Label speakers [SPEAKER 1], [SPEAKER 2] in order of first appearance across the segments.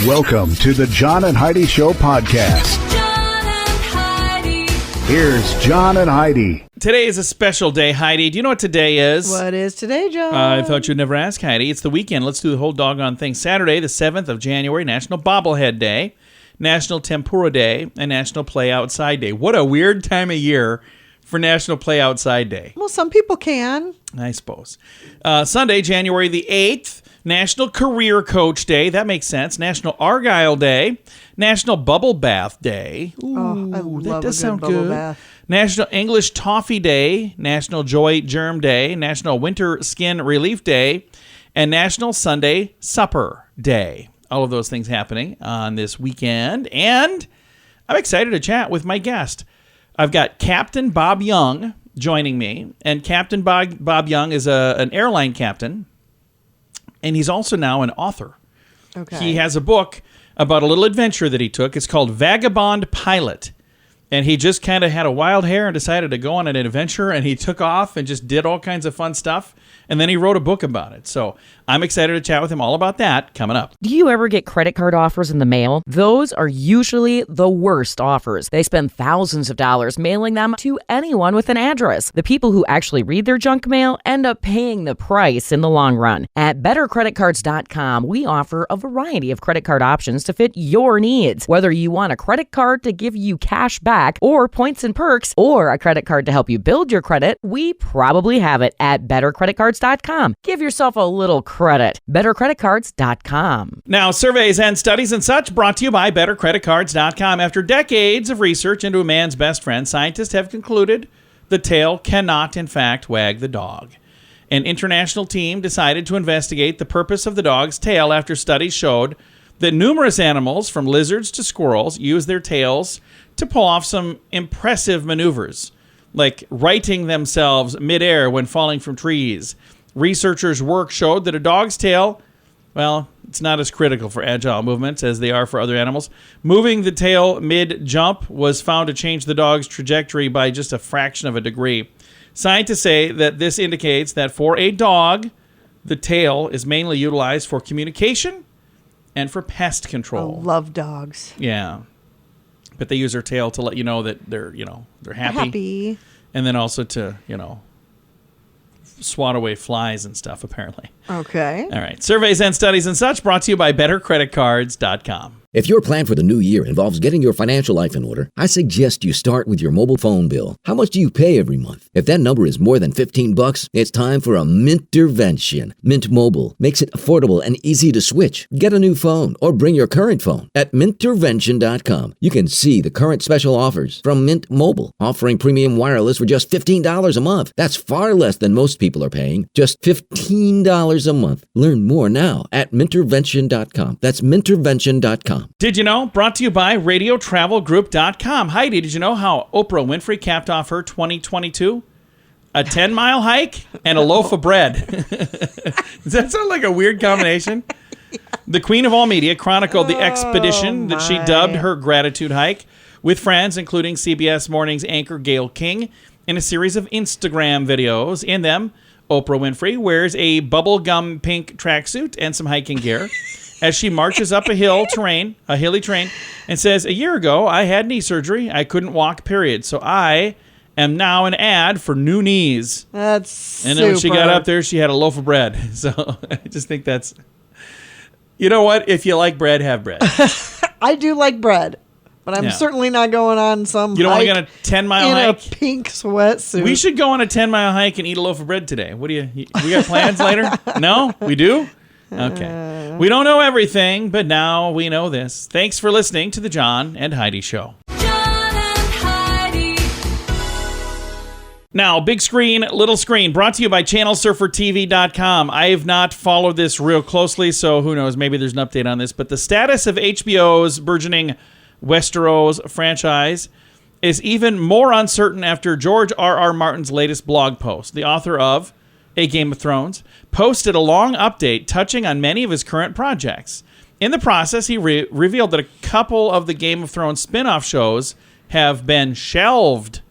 [SPEAKER 1] Welcome to the John and Heidi Show podcast.
[SPEAKER 2] John and Heidi.
[SPEAKER 1] Here's John and Heidi.
[SPEAKER 3] Today is a special day, Heidi. Do you know what today is?
[SPEAKER 4] What is today, John?
[SPEAKER 3] I thought you'd never ask, Heidi. It's the weekend. Let's do the whole doggone thing. Saturday, the 7th of January, National Bobblehead Day, National Tempura Day, and National Play Outside Day. What a weird time of year for National Play Outside Day.
[SPEAKER 4] Well, some people can.
[SPEAKER 3] I suppose. Sunday, January the 8th, National Career Coach Day. That makes sense. National Argyle Day. National Bubble Bath Day. Ooh,
[SPEAKER 4] I love
[SPEAKER 3] that does
[SPEAKER 4] a good
[SPEAKER 3] sound
[SPEAKER 4] bubble
[SPEAKER 3] good.
[SPEAKER 4] bath.
[SPEAKER 3] National English Toffee Day. National Joy Germ Day. National Winter Skin Relief Day. And National Sunday Supper Day. All of those things happening on this weekend. And I'm excited to chat with my guest. I've got Captain Bob Young joining me. And Captain Bob Young is an airline captain. And he's also now an author.
[SPEAKER 4] Okay.
[SPEAKER 3] He has a book about a little adventure that he took. It's called Vagabond Pilot. And he just kind of had a wild hair and decided to go on an adventure. And he took off and just did all kinds of fun stuff. And then he wrote a book about it. So I'm excited to chat with him all about that coming up.
[SPEAKER 5] Do you ever get credit card offers in the mail? Those are usually the worst offers. They spend thousands of dollars mailing them to anyone with an address. The people who actually read their junk mail end up paying the price in the long run. At bettercreditcards.com, we offer a variety of credit card options to fit your needs. Whether you want a credit card to give you cash back or points and perks, or a credit card to help you build your credit, we probably have it at bettercreditcards.com. Give yourself a little credit. bettercreditcards.com.
[SPEAKER 3] Now, surveys and studies and such brought to you by bettercreditcards.com. After decades of research into a man's best friend, scientists have concluded the tail cannot, in fact, wag the dog. An international team decided to investigate the purpose of the dog's tail after studies showed that numerous animals, from lizards to squirrels, use their tails to pull off some impressive maneuvers, like righting themselves midair when falling from trees. Researchers' work showed that a dog's tail, well, it's not as critical for agile movements as they are for other animals. Moving the tail mid-jump was found to change the dog's trajectory by just a fraction of a degree. Scientists say that this indicates that for a dog, the tail is mainly utilized for communication and for pest control.
[SPEAKER 4] I love dogs.
[SPEAKER 3] Yeah. But they use their tail to let you know that they're happy. And then also to, swat away flies and stuff, apparently.
[SPEAKER 4] Okay.
[SPEAKER 3] All right. Surveys and studies and such brought to you by bettercreditcards.com.
[SPEAKER 6] If your plan for the new year involves getting your financial life in order, I suggest you start with your mobile phone bill. How much do you pay every month? If that number is more than $15, it's time for a Mintervention. Mint Mobile makes it affordable and easy to switch. Get a new phone or bring your current phone. At Mintervention.com, you can see the current special offers from Mint Mobile, offering premium wireless for just $15 a month. That's far less than most people are paying. Just $15 a month. Learn more now at Mintervention.com. That's Mintervention.com.
[SPEAKER 3] Did you know? Brought to you by RadioTravelGroup.com. Heidi, did you know how Oprah Winfrey capped off her 2022? A 10-mile hike and a loaf of bread. Does that sound like a weird combination? Yeah. The Queen of All Media chronicled the expedition that she dubbed her gratitude hike with friends, including CBS Morning's anchor Gayle King, in a series of Instagram videos. In them, Oprah Winfrey wears a bubblegum pink tracksuit and some hiking gear as she marches up a hilly terrain, and says, "A year ago, I had knee surgery. I couldn't walk, period. So I am now an ad for new knees."
[SPEAKER 4] That's
[SPEAKER 3] And then when she got up there, she had a loaf of bread. So I just think that's, you know what? If you like bread, have bread.
[SPEAKER 4] I do like bread, but I'm certainly not going on some
[SPEAKER 3] You don't want to
[SPEAKER 4] hike
[SPEAKER 3] get a 10-mile
[SPEAKER 4] in
[SPEAKER 3] hike?
[SPEAKER 4] a pink sweatsuit.
[SPEAKER 3] We should go on a 10-mile hike and eat a loaf of bread today. What do you we got plans later? No? We do? Okay. We don't know everything, but now we know this. Thanks for listening to the John and Heidi Show.
[SPEAKER 2] John and Heidi.
[SPEAKER 3] Now, big screen, little screen, brought to you by ChannelSurferTV.com. I have not followed this real closely, so who knows, maybe there's an update on this. But the status of HBO's burgeoning Westeros franchise is even more uncertain after George R.R. Martin's latest blog post. The author of A Game of Thrones posted a long update touching on many of his current projects. In the process, he revealed that a couple of the Game of Thrones spin-off shows have been shelved.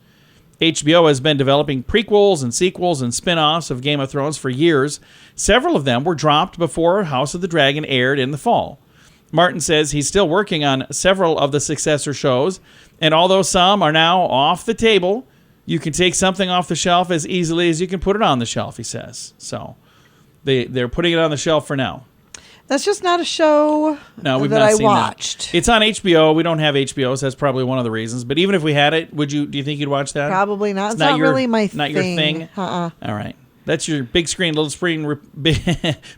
[SPEAKER 3] HBO has been developing prequels and sequels and spin-offs of Game of Thrones for years. Several of them were dropped before House of the Dragon aired in the fall. Martin says he's still working on several of the successor shows, and although some are now off the table, you can take something off the shelf as easily as you can put it on the shelf, he says. So they're putting it on the shelf for now.
[SPEAKER 4] That's just not a show
[SPEAKER 3] We've
[SPEAKER 4] that
[SPEAKER 3] not
[SPEAKER 4] I
[SPEAKER 3] seen
[SPEAKER 4] watched.
[SPEAKER 3] that. It's on HBO. We don't have HBO, so that's probably one of the reasons. But even if we had it, do you think you'd watch that?
[SPEAKER 4] Probably not. It's not really my thing.
[SPEAKER 3] Not your thing?
[SPEAKER 4] Uh-uh.
[SPEAKER 3] All right. That's your big screen, little screen,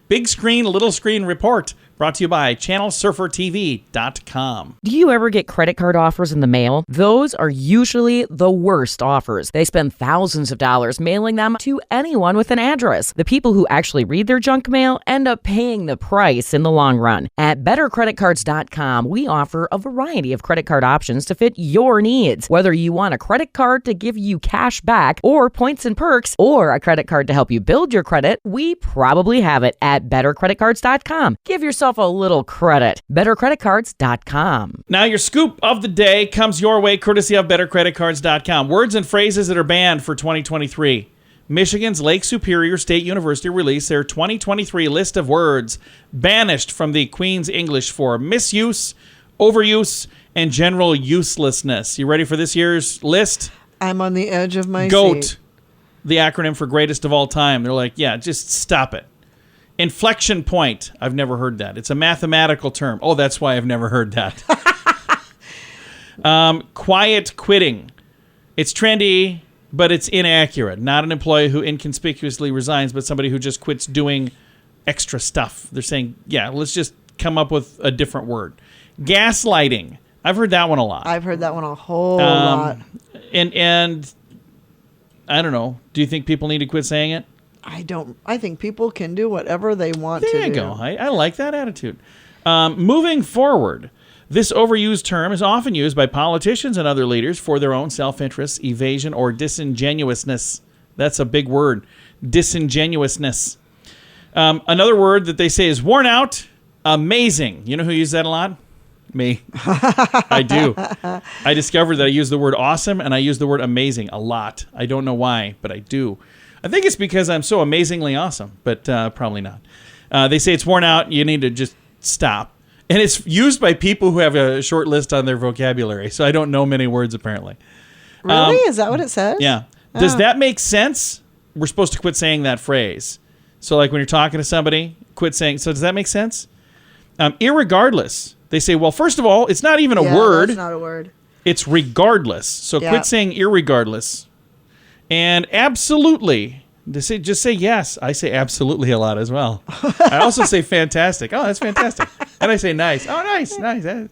[SPEAKER 3] big screen, little screen report brought to you by ChannelSurferTV.com.
[SPEAKER 5] Do you ever get credit card offers in the mail? Those are usually the worst offers. They spend thousands of dollars mailing them to anyone with an address. The people who actually read their junk mail end up paying the price in the long run. At BetterCreditCards.com, we offer a variety of credit card options to fit your needs. Whether you want a credit card to give you cash back or points and perks, or a credit card to help you build your credit, we probably have it at BetterCreditCards.com. Give yourself a little credit. BetterCreditCards.com.
[SPEAKER 3] Now your scoop of the day comes your way courtesy of BetterCreditCards.com. Words and phrases that are banned for 2023. Michigan's Lake Superior State University released their 2023 list of words banished from the Queen's English for misuse, overuse, and general uselessness. You ready for this year's list?
[SPEAKER 4] I'm on the edge of my
[SPEAKER 3] GOAT,
[SPEAKER 4] seat.
[SPEAKER 3] the acronym for greatest of all time. They're like, yeah, just stop it. Inflection point. I've never heard that. It's a mathematical term. Oh, that's why I've never heard that. Quiet quitting. It's trendy, but it's inaccurate. Not an employee who inconspicuously resigns, but somebody who just quits doing extra stuff. They're saying, yeah, let's just come up with a different word. Gaslighting. I've heard that one a lot.
[SPEAKER 4] I've heard that one a whole lot.
[SPEAKER 3] And I don't know. Do you think people need to quit saying it?
[SPEAKER 4] I don't. I think people can do whatever they want to do.
[SPEAKER 3] There you go. I like that attitude. Moving forward, this overused term is often used by politicians and other leaders for their own self-interest, evasion, or disingenuousness. That's a big word. Disingenuousness. Another word that they say is worn out, amazing. You know who uses that a lot? Me. I do. I discovered that I use the word awesome and I use the word amazing a lot. I don't know why, but I do. I think it's because I'm so amazingly awesome, but probably not. They say it's worn out. You need to just stop. And it's used by people who have a short list on their vocabulary, so I don't know many words apparently.
[SPEAKER 4] Really? Is that what it says?
[SPEAKER 3] Yeah. Does that make sense? We're supposed to quit saying that phrase. So like when you're talking to somebody, quit saying. So does that make sense? Irregardless. They say, well, first of all, it's not even a word.
[SPEAKER 4] That's not a word.
[SPEAKER 3] It's regardless. So quit saying irregardless. And absolutely. Just say yes. I say absolutely a lot as well. I also say fantastic. Oh, that's fantastic. And I say nice. Oh, nice. And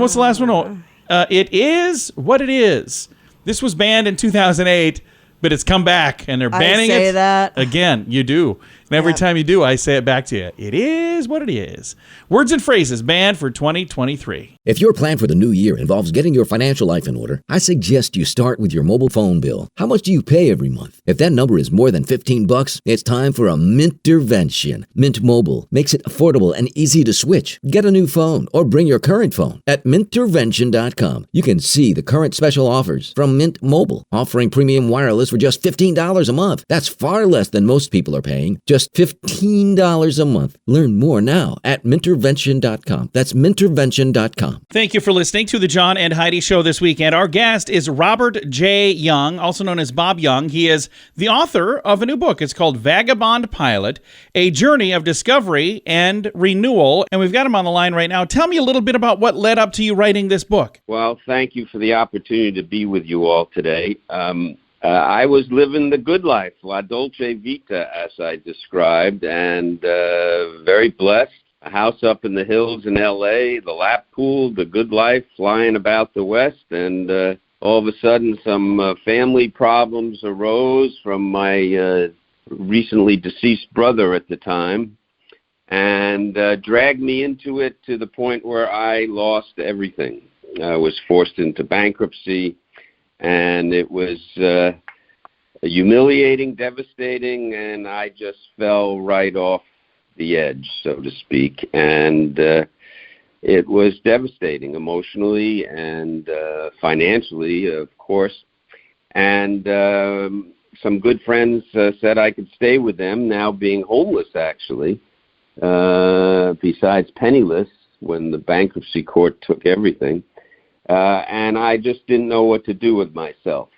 [SPEAKER 3] what's the last one? Oh, it is what it is. This was banned in 2008, but it's come back, and they're banning it.
[SPEAKER 4] I say that.
[SPEAKER 3] Again, you do. And every time you do, I say it back to you. It is what it is. Words and phrases banned for 2023.
[SPEAKER 6] If your plan for the new year involves getting your financial life in order, I suggest you start with your mobile phone bill. How much do you pay every month? If that number is more than $15, it's time for a Mintervention. Mint Mobile makes it affordable and easy to switch. Get a new phone or bring your current phone. At Mintervention.com, you can see the current special offers from Mint Mobile, offering premium wireless for just $15 a month. That's far less than most people are paying. Just $15 a month. Learn more now at Mintervention.com. That's Mintervention.com.
[SPEAKER 3] Thank you for listening to the John and Heidi Show this weekend. Our guest is Robert J. Young, also known as Bob Young. He is the author of a new book. It's called Vagabond Pilot, A Journey of Discovery and Renewal. And we've got him on the line right now. Tell me a little bit about what led up to you writing this book.
[SPEAKER 7] Well, thank you for the opportunity to be with you all today. I was living the good life, La Dolce Vita, as I described, and very blessed. A house up in the hills in L.A., the lap pool, the good life, flying about the West, and all of a sudden some family problems arose from my recently deceased brother at the time, and dragged me into it to the point where I lost everything. I was forced into bankruptcy. And it was humiliating, devastating, and I just fell right off the edge, so to speak. And it was devastating emotionally and financially, of course. And some good friends said I could stay with them, now being homeless, actually. besides penniless when the bankruptcy court took everything. And I just didn't know what to do with myself.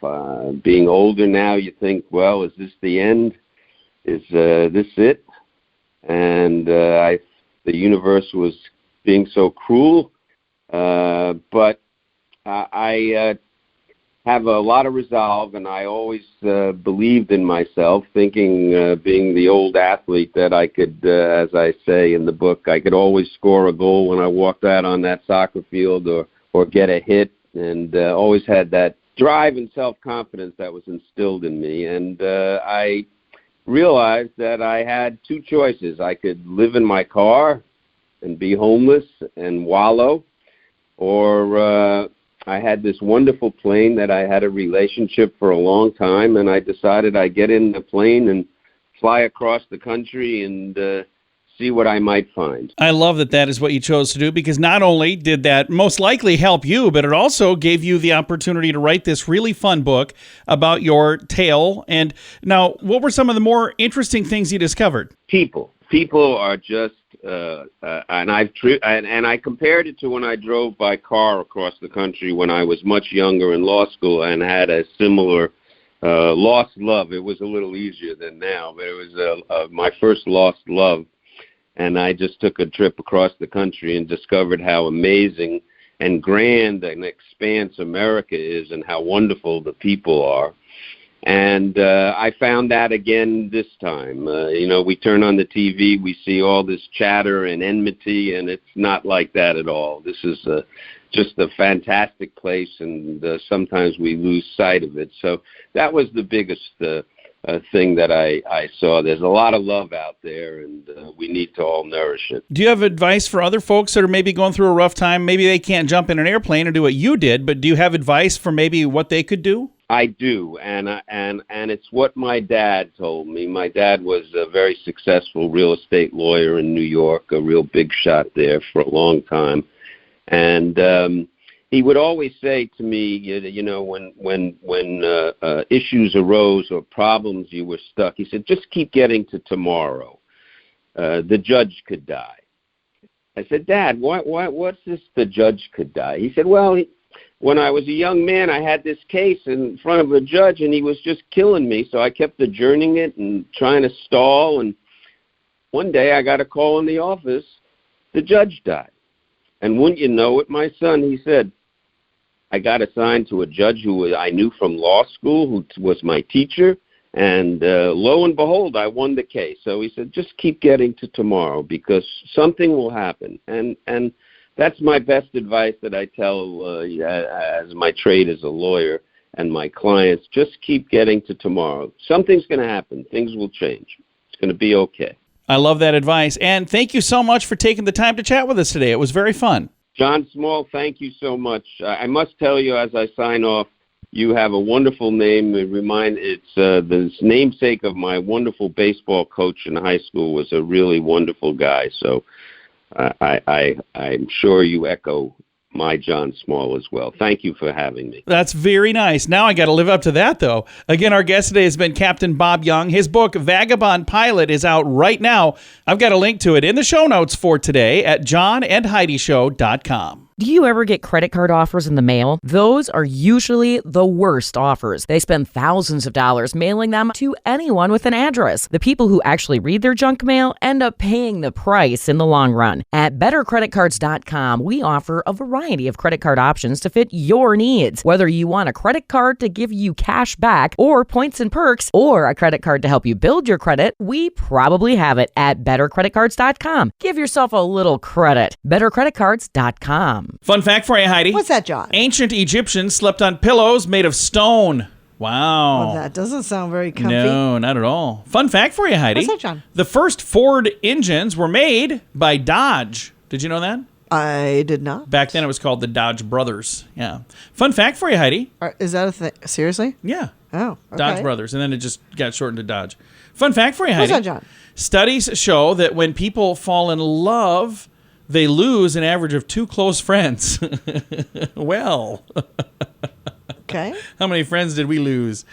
[SPEAKER 7] Being older now, you think, well, is this the end? Is this it? And the universe was being so cruel. But I have a lot of resolve, and I always believed in myself, thinking, being the old athlete, that I could, as I say in the book, I could always score a goal when I walked out on that soccer field or get a hit, and always had that drive and self-confidence that was instilled in me. And I realized that I had two choices. I could live in my car and be homeless and wallow, or I had this wonderful plane that I had a relationship for a long time, and I decided I'd get in the plane and fly across the country and see what I might find.
[SPEAKER 3] I love that that is what you chose to do, because not only did that most likely help you, but it also gave you the opportunity to write this really fun book about your tale. And now, what were some of the more interesting things you discovered?
[SPEAKER 7] People are just, and I compared it to when I drove by car across the country when I was much younger in law school and had a similar lost love. It was a little easier than now, but it was my first lost love. And I just took a trip across the country and discovered how amazing and grand an expanse America is, and how wonderful the people are. And I found that again this time. We turn on the TV, we see all this chatter and enmity, and it's not like that at all. This is just a fantastic place, and sometimes we lose sight of it. So that was the biggest thing that I saw. There's a lot of love out there, and we need to all nourish it.
[SPEAKER 3] Do you have advice for other folks that are maybe going through a rough time? Maybe they can't jump in an airplane or do what you did, but do you have advice for maybe what they could do?
[SPEAKER 7] I do, and it's what my dad told me. My dad was a very successful real estate lawyer in New York, a real big shot there for a long time, and he would always say to me, when issues arose or problems you were stuck, he said, just keep getting to tomorrow. The judge could die. I said, Dad, what's this? The judge could die. He said, well, when I was a young man, I had this case in front of a judge, and he was just killing me. So I kept adjourning it and trying to stall. And one day I got a call in the office. The judge died. And wouldn't you know it, my son, he said, I got assigned to a judge who I knew from law school, who was my teacher. And lo and behold, I won the case. So he said, just keep getting to tomorrow, because something will happen. And that's my best advice that I tell as my trade as a lawyer and my clients. Just keep getting to tomorrow. Something's going to happen. Things will change. It's going to be okay.
[SPEAKER 3] I love that advice. And thank you so much for taking the time to chat with us today. It was very fun.
[SPEAKER 7] John Small, thank you so much. I must tell you as I sign off, you have a wonderful name. It's the namesake of my wonderful baseball coach in high school was a really wonderful guy. So I'm sure you echo my John Small as well. Thank you for having me.
[SPEAKER 3] That's very nice. Now I got to live up to that, though. Again, our guest today has been Captain Bob Young. His book, Vagabond Pilot, is out right now. I've got a link to it in the show notes for today at johnandheidishow.com.
[SPEAKER 5] Do you ever get credit card offers in the mail? Those are usually the worst offers. They spend thousands of dollars mailing them to anyone with an address. The people who actually read their junk mail end up paying the price in the long run. At bettercreditcards.com, we offer a variety of credit card options to fit your needs. Whether you want a credit card to give you cash back or points and perks, or a credit card to help you build your credit, we probably have it at bettercreditcards.com. Give yourself a little credit. bettercreditcards.com.
[SPEAKER 3] Fun fact for you, Heidi.
[SPEAKER 4] What's that, John?
[SPEAKER 3] Ancient Egyptians slept on pillows made of stone. Wow.
[SPEAKER 4] Well, that doesn't sound very comfy.
[SPEAKER 3] No, not at all. Fun fact for you, Heidi.
[SPEAKER 4] What's that, John?
[SPEAKER 3] The first Ford engines were made by Dodge. Did you know that?
[SPEAKER 4] I did not.
[SPEAKER 3] Back then it was called the Dodge Brothers. Yeah. Fun fact for you, Heidi.
[SPEAKER 4] Is that a thing? Seriously?
[SPEAKER 3] Yeah.
[SPEAKER 4] Oh, okay.
[SPEAKER 3] Dodge Brothers. And then it just got shortened to Dodge. Fun fact for you, Heidi.
[SPEAKER 4] What's that, John?
[SPEAKER 3] Studies show that when people fall in love, they lose an average of 2 close friends. Well.
[SPEAKER 4] Okay.
[SPEAKER 3] How many friends did we lose?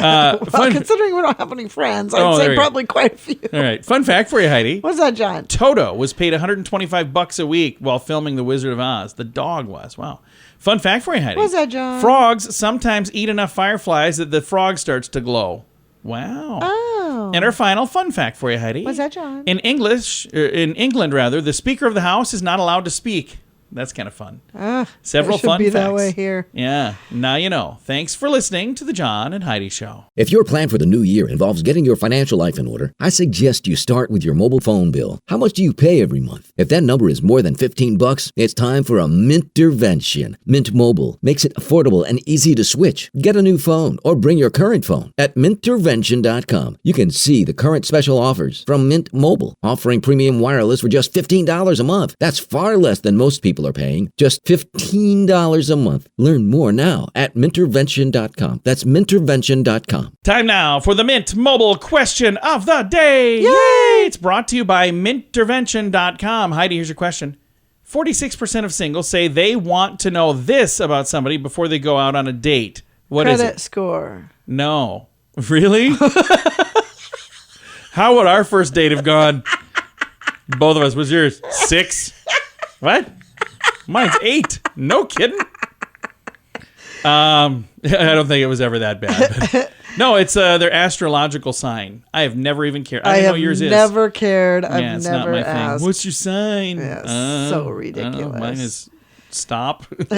[SPEAKER 4] Well,
[SPEAKER 3] Fun.
[SPEAKER 4] considering we don't have any friends, I'd
[SPEAKER 3] Oh, there
[SPEAKER 4] say
[SPEAKER 3] you go.
[SPEAKER 4] probably quite a few.
[SPEAKER 3] All right. Fun fact for you, Heidi.
[SPEAKER 4] What's that, John?
[SPEAKER 3] Toto was paid $125 a week while filming The Wizard of Oz. The dog was. Wow. Fun fact for you, Heidi.
[SPEAKER 4] What's that, John?
[SPEAKER 3] Frogs sometimes eat enough fireflies that the frog starts to glow. Wow.
[SPEAKER 4] Oh.
[SPEAKER 3] And our final fun fact for you, Heidi.
[SPEAKER 4] What's that, John?
[SPEAKER 3] In England, the Speaker of the House is not allowed to speak. That's kind of fun. Several
[SPEAKER 4] it should
[SPEAKER 3] fun
[SPEAKER 4] be
[SPEAKER 3] facts.
[SPEAKER 4] that way here.
[SPEAKER 3] Yeah, now you know. Thanks for listening to the John and Heidi Show.
[SPEAKER 6] If your plan for the new year involves getting your financial life in order, I suggest you start with your mobile phone bill. How much do you pay every month? If that number is more than $15, it's time for a Mintervention. Mint Mobile makes it affordable and easy to switch. Get a new phone or bring your current phone. At Mintervention.com, you can see the current special offers from Mint Mobile, offering premium wireless for just $15 a month. That's far less than most people are paying. Just $15 a month. Learn more now at Mintervention.com. That's Mintervention.com.
[SPEAKER 3] Time now for the Mint Mobile question of the day. Yay! It's brought to you by Mintervention.com. Heidi, here's your question. 46% of singles say they want to know this about somebody before they go out on a date. What is
[SPEAKER 4] Credit
[SPEAKER 3] it?
[SPEAKER 4] score.
[SPEAKER 3] No. Really? How would our first date have gone? Both of us. Was yours 6? What? Mine's 8. No kidding. I don't think it was ever that bad. But no, it's their astrological sign. I have never even cared. I
[SPEAKER 4] I
[SPEAKER 3] don't know
[SPEAKER 4] have
[SPEAKER 3] what yours is.
[SPEAKER 4] never cared.
[SPEAKER 3] Yeah,
[SPEAKER 4] I've
[SPEAKER 3] it's
[SPEAKER 4] never
[SPEAKER 3] not my
[SPEAKER 4] asked.
[SPEAKER 3] thing. What's your sign?
[SPEAKER 4] Yeah,
[SPEAKER 3] I
[SPEAKER 4] so
[SPEAKER 3] don't know.
[SPEAKER 4] ridiculous.
[SPEAKER 3] Mine is stop. All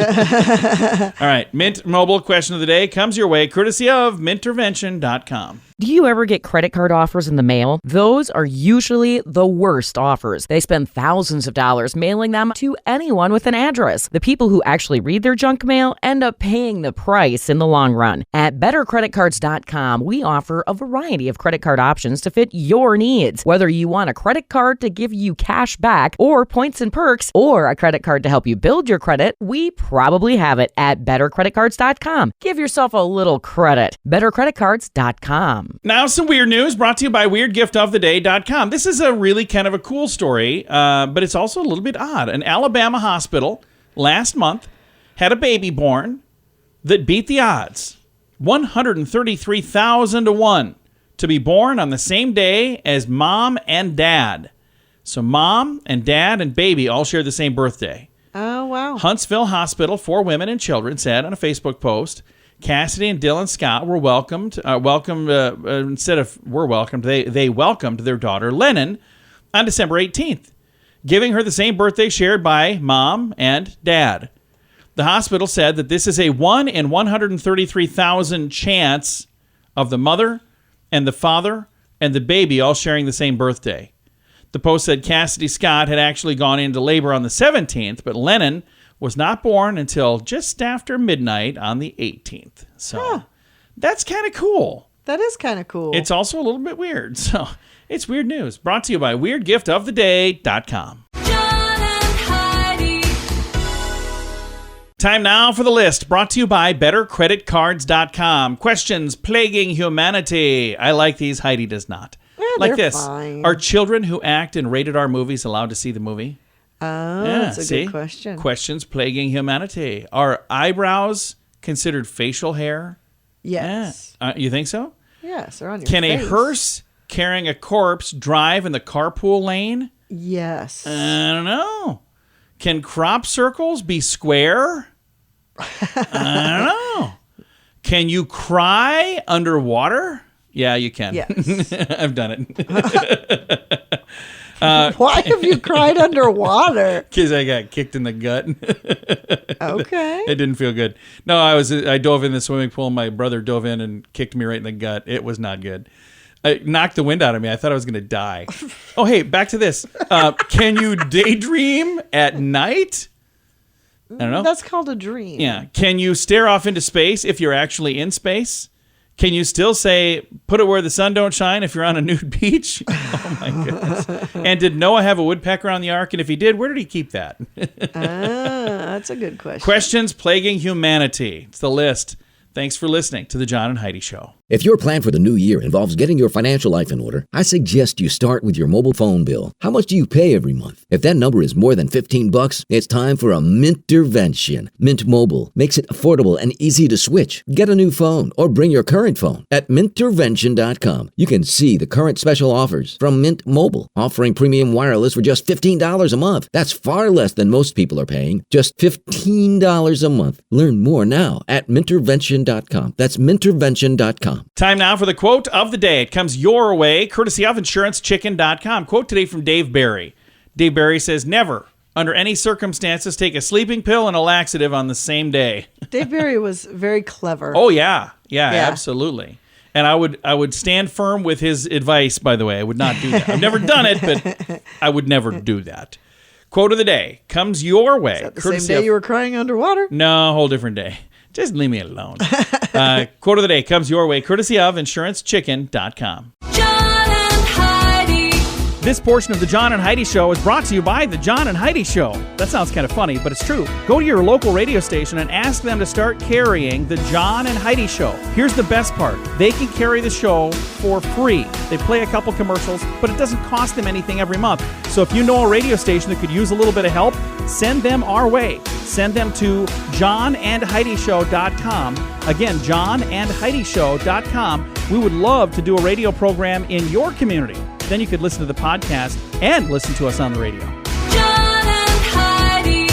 [SPEAKER 3] right. Mint Mobile question of the day comes your way courtesy of Mintervention.com.
[SPEAKER 5] Do you ever get credit card offers in the mail? Those are usually the worst offers. They spend thousands of dollars mailing them to anyone with an address. The people who actually read their junk mail end up paying the price in the long run. At bettercreditcards.com, we offer a variety of credit card options to fit your needs. Whether you want a credit card to give you cash back or points and perks, or a credit card to help you build your credit, we probably have it at bettercreditcards.com. Give yourself a little credit. bettercreditcards.com.
[SPEAKER 3] Now, some weird news brought to you by WeirdGiftOfTheDay.com. This is a really kind of a cool story, but it's also a little bit odd. An Alabama hospital last month had a baby born that beat the odds. 133,000 to 1 to be born on the same day as mom and dad. So mom and dad and baby all share the same birthday.
[SPEAKER 4] Oh, wow.
[SPEAKER 3] Huntsville Hospital for Women and Children said on a Facebook post, Cassidy and Dylan Scott were welcomed. They welcomed their daughter Lennon on December 18th, giving her the same birthday shared by mom and dad. The hospital said that this is a 1 in 133,000 chance of the mother and the father and the baby all sharing the same birthday. The post said Cassidy Scott had actually gone into labor on the 17th, but Lennon was not born until just after midnight on the 18th. So that's kind of cool.
[SPEAKER 4] That is kind of cool.
[SPEAKER 3] It's also a little bit weird. So it's weird news. Brought to you by WeirdGiftOfTheDay.com.
[SPEAKER 2] John and Heidi.
[SPEAKER 3] Time now for the list. Brought to you by BetterCreditCards.com. Questions plaguing humanity. I like these. Heidi does not. Like
[SPEAKER 4] they're
[SPEAKER 3] this.
[SPEAKER 4] fine.
[SPEAKER 3] Are children who act in rated R movies allowed to see the movie?
[SPEAKER 4] Oh,
[SPEAKER 3] Yeah,
[SPEAKER 4] that's a
[SPEAKER 3] see?
[SPEAKER 4] good question.
[SPEAKER 3] Questions plaguing humanity. Are eyebrows considered facial hair?
[SPEAKER 4] Yes.
[SPEAKER 3] Yeah. You think so?
[SPEAKER 4] Yes, they're on your
[SPEAKER 3] Can
[SPEAKER 4] face.
[SPEAKER 3] a hearse carrying a corpse drive in the carpool lane?
[SPEAKER 4] Yes.
[SPEAKER 3] I don't know. Can crop circles be square? I don't know. Can you cry underwater? Yeah, you can.
[SPEAKER 4] Yes.
[SPEAKER 3] I've done it.
[SPEAKER 4] Why have you cried underwater?
[SPEAKER 3] Because I got kicked in the gut.
[SPEAKER 4] Okay.
[SPEAKER 3] It didn't feel good. No, I dove in the swimming pool. My brother dove in and kicked me right in the gut. It was not good. It knocked the wind out of me. I thought I was going to die. Oh, hey, back to this. Can you daydream at night? I don't know.
[SPEAKER 4] That's called a dream.
[SPEAKER 3] Yeah. Can you stare off into space if you're actually in space? Can you still say, put it where the sun don't shine if you're on a nude beach? Oh, my goodness. And did Noah have a woodpecker on the ark? And if he did, where did he keep that?
[SPEAKER 4] That's a good question.
[SPEAKER 3] Questions plaguing humanity. It's the list. Thanks for listening to The John and Heidi Show.
[SPEAKER 6] If your plan for the new year involves getting your financial life in order, I suggest you start with your mobile phone bill. How much do you pay every month? If that number is more than $15, it's time for a Mintervention. Mint Mobile makes it affordable and easy to switch. Get a new phone or bring your current phone. At Mintervention.com, you can see the current special offers from Mint Mobile, offering premium wireless for just $15 a month. That's far less than most people are paying, just $15 a month. Learn more now at Mintervention.com. That's Mintervention.com.
[SPEAKER 3] Time now for the quote of the day. It comes your way, courtesy of InsuranceChicken.com. Quote today from Dave Barry. Dave Barry says, never, under any circumstances, take a sleeping pill and a laxative on the same day.
[SPEAKER 4] Dave Barry was very clever.
[SPEAKER 3] Oh, yeah. Yeah, absolutely. And I would stand firm with his advice, by the way. I would not do that. I've never done it, but I would never do that. Quote of the day comes your way.
[SPEAKER 4] Is that the same day you were crying underwater?
[SPEAKER 3] No, a whole different day. Just leave me alone. Quote of the day comes your way, courtesy of InsuranceChicken.com.
[SPEAKER 2] John and Heidi.
[SPEAKER 3] This portion of the John and Heidi Show is brought to you by the John and Heidi Show. That sounds kind of funny, but it's true. Go to your local radio station and ask them to start carrying the John and Heidi Show. Here's the best part. They can carry the show for free. They play a couple commercials, but it doesn't cost them anything every month. So if you know a radio station that could use a little bit of help, send them our way. Send them to johnandheidishow.com. Again, johnandheidishow.com. We would love to do a radio program in your community. Then you could listen to the podcast and listen to us on the radio.
[SPEAKER 2] John and Heidi.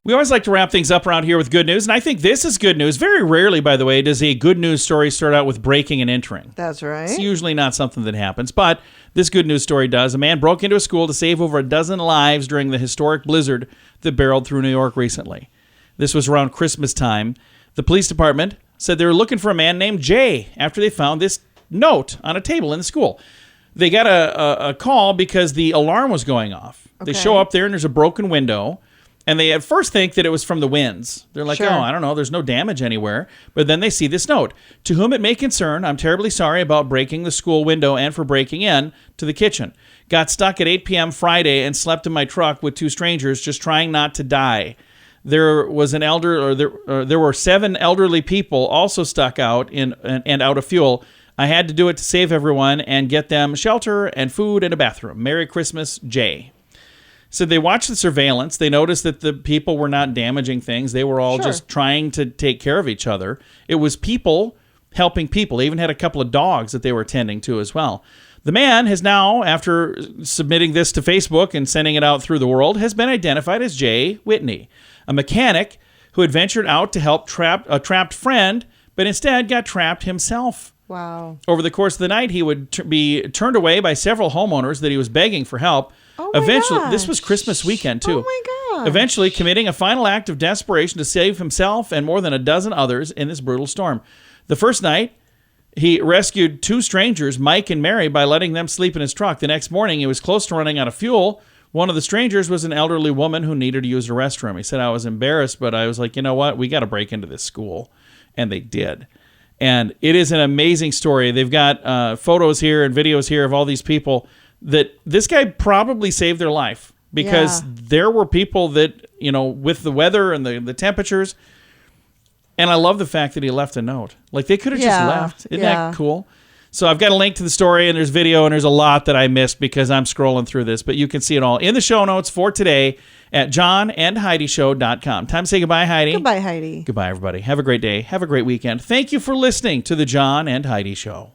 [SPEAKER 3] We always like to wrap things up around here with good news, and I think this is good news. Very rarely, by the way, does a good news story start out with breaking and entering.
[SPEAKER 4] That's right.
[SPEAKER 3] It's usually not something that happens, but this good news story does. A man broke into a school to save over a dozen lives during the historic blizzard that barreled through New York recently. This was around Christmas time. The police department said they were looking for a man named Jay after they found this note on a table in the school. They got a call because the alarm was going off. They show up there and there's a broken window. And they at first think that it was from the winds. They're like,
[SPEAKER 4] Sure.
[SPEAKER 3] oh, I don't know, there's no damage anywhere. But then they see this note. To whom it may concern, I'm terribly sorry about breaking the school window and for breaking in to the kitchen. Got stuck at 8 p.m. Friday and slept in my truck with two strangers just trying not to die. There was an there were 7 elderly people also stuck out and out of fuel. I had to do it to save everyone and get them shelter and food and a bathroom. Merry Christmas, Jay. So they watched the surveillance. They noticed that the people were not damaging things. They were all just trying to take care of each other. It was people helping people. They even had a couple of dogs that they were tending to as well. The man has now, after submitting this to Facebook and sending it out through the world, has been identified as Jay Whitney, a mechanic who had ventured out to help a trapped friend, but instead got trapped himself.
[SPEAKER 4] Wow.
[SPEAKER 3] Over the course of the night, he would be turned away by several homeowners that he was begging for help.
[SPEAKER 4] Oh my
[SPEAKER 3] Eventually,
[SPEAKER 4] gosh.
[SPEAKER 3] this was Christmas weekend, too.
[SPEAKER 4] Oh, my God.
[SPEAKER 3] Eventually committing a final act of desperation to save himself and more than a dozen others in this brutal storm. The first night, he rescued 2 strangers, Mike and Mary, by letting them sleep in his truck. The next morning, he was close to running out of fuel. One of the strangers was an elderly woman who needed to use a restroom. He said, I was embarrassed, but I was like, you know what? We got to break into this school. And they did. And it is an amazing story. They've got photos here and videos here of all these people that this guy probably saved their life because there were people that, you know, with the weather and the temperatures. And I love the fact that he left a note. Like, they could have just left. Isn't that cool? So I've got a link to the story, and there's video, and there's a lot that I missed because I'm scrolling through this. But you can see it all in the show notes for today at johnandheidishow.com. Time to say goodbye, Heidi.
[SPEAKER 4] Goodbye, Heidi.
[SPEAKER 3] Goodbye, everybody. Have a great day. Have a great weekend. Thank you for listening to the John and Heidi Show.